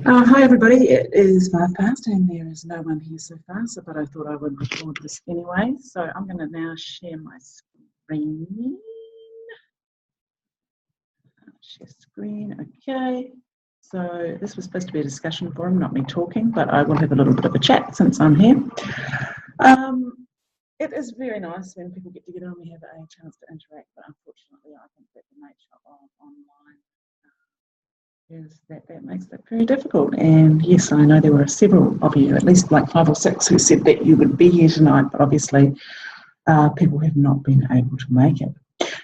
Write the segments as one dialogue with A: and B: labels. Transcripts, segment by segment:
A: Hi everybody, it is 5 past and there is no one here so far, but I thought I would record this anyway. So I'm going to now share my screen. Share screen, okay. So this was supposed to be a discussion forum, not me talking, but I will have a little bit of a chat since I'm here. It is very nice when people get together and we have a chance to interact, but unfortunately I think that the nature of online is that makes it very difficult. And yes, I know there were several of you, at least like 5 or 6, who said that you would be here tonight, but obviously people have not been able to make it.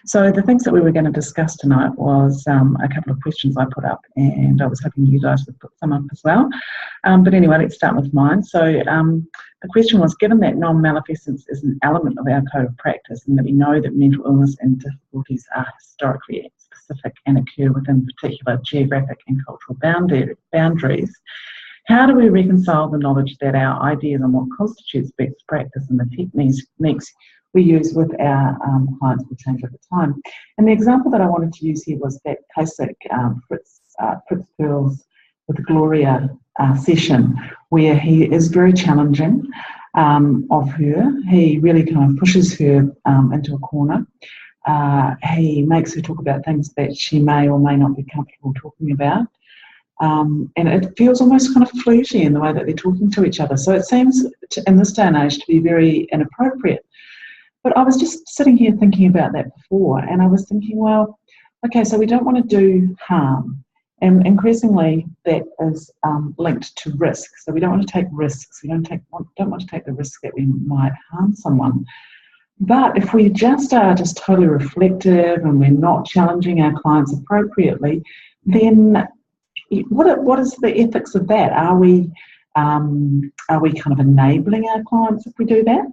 A: So the things that we were going to discuss tonight was a couple of questions I put up, and I was hoping you guys would put some up as well. But anyway, let's start with mine. So the question was, given that non-malfeasance is an element of our code of practice and that we know that mental illness and difficulties are historically specific and occur within particular geographic and cultural boundaries, how do we reconcile the knowledge that our ideas on what constitutes best practice and the techniques we use with our clients will change over time? And the example that I wanted to use here was that classic Fritz Perls with Gloria session, where he is very challenging of her. He really kind of pushes her into a corner. He makes her talk about things that she may or may not be comfortable talking about. And it feels almost kind of flirty in the way that they're talking to each other. So it seems in this day and age to be very inappropriate. But I was just sitting here thinking about that before, and I was thinking, well, okay, so we don't want to do harm. And increasingly that is linked to risk. So we don't want to take risks. We don't want to take the risk that we might harm someone. But if we just are just totally reflective and we're not challenging our clients appropriately, then what is the ethics of that? Are we kind of enabling our clients if we do that?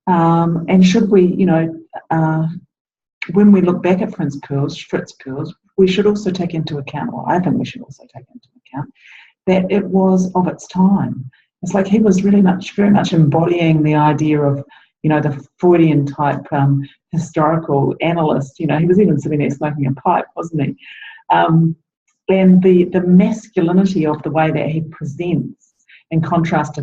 A: And should we, when we look back at Fritz Perls, we should also take into account, or I think we should also take into account, that it was of its time. It's like he was very much embodying the idea of, the Freudian type historical analyst. He was even sitting there smoking a pipe, wasn't he? And the masculinity of the way that he presents, in contrast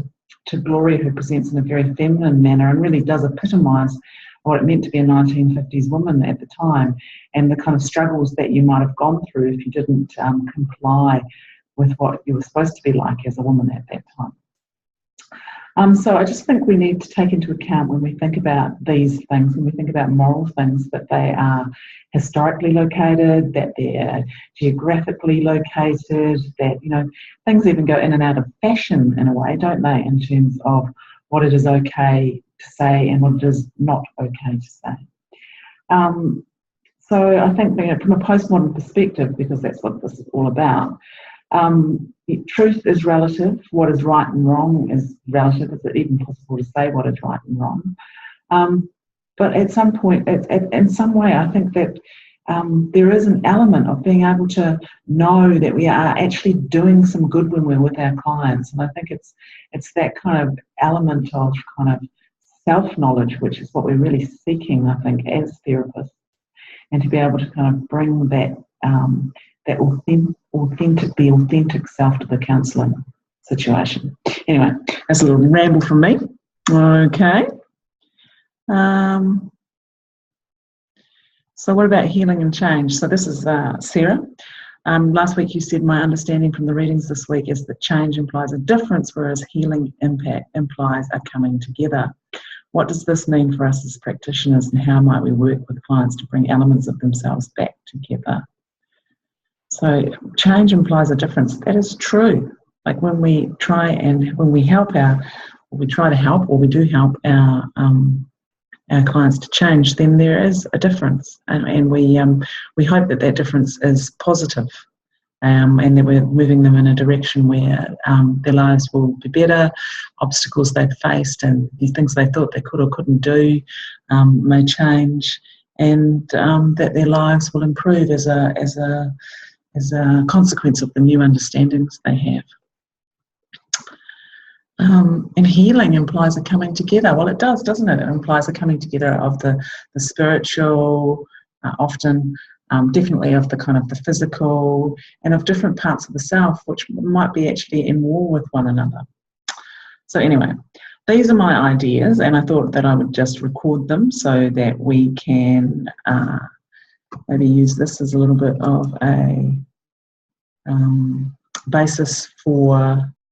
A: to Gloria, who presents in a very feminine manner and really does epitomise what it meant to be a 1950s woman at the time, and the kind of struggles that you might have gone through if you didn't comply with what you were supposed to be like as a woman at that time. So I just think we need to take into account when we think about these things, when we think about moral things, that they are historically located, that they're geographically located, that, things even go in and out of fashion in a way, don't they, in terms of what it is okay to say and what it is not okay to say. So I think from a postmodern perspective, because that's what this is all about, truth is relative. What is right and wrong is relative. Is it even possible to say what is right and wrong? But at some point, in some way, I think that there is an element of being able to know that we are actually doing some good when we're with our clients. And I think it's that kind of element of kind of self-knowledge, which is what we're really seeking, I think, as therapists, and to be able to kind of bring that authentic self to the counselling situation. Anyway, that's a little ramble from me. Okay. So what about healing and change? So this is Sarah. Last week you said, my understanding from the readings this week is that change implies a difference, whereas healing implies a coming together. What does this mean for us as practitioners, and how might we work with clients to bring elements of themselves back together? So change implies a difference. That is true. Like when we do help our clients to change, then there is a difference, and we hope that difference is positive, and that we're moving them in a direction where their lives will be better. Obstacles they've faced and these things they thought they could or couldn't do may change, and that their lives will improve as a consequence of the new understandings they have. And healing implies a coming together. Well, it does, doesn't it? It implies a coming together of the spiritual, often definitely of the kind of the physical and of different parts of the self which might be actually in war with one another. So anyway, these are my ideas, and I thought that I would just record them so that we can maybe use this as a little bit of a basis for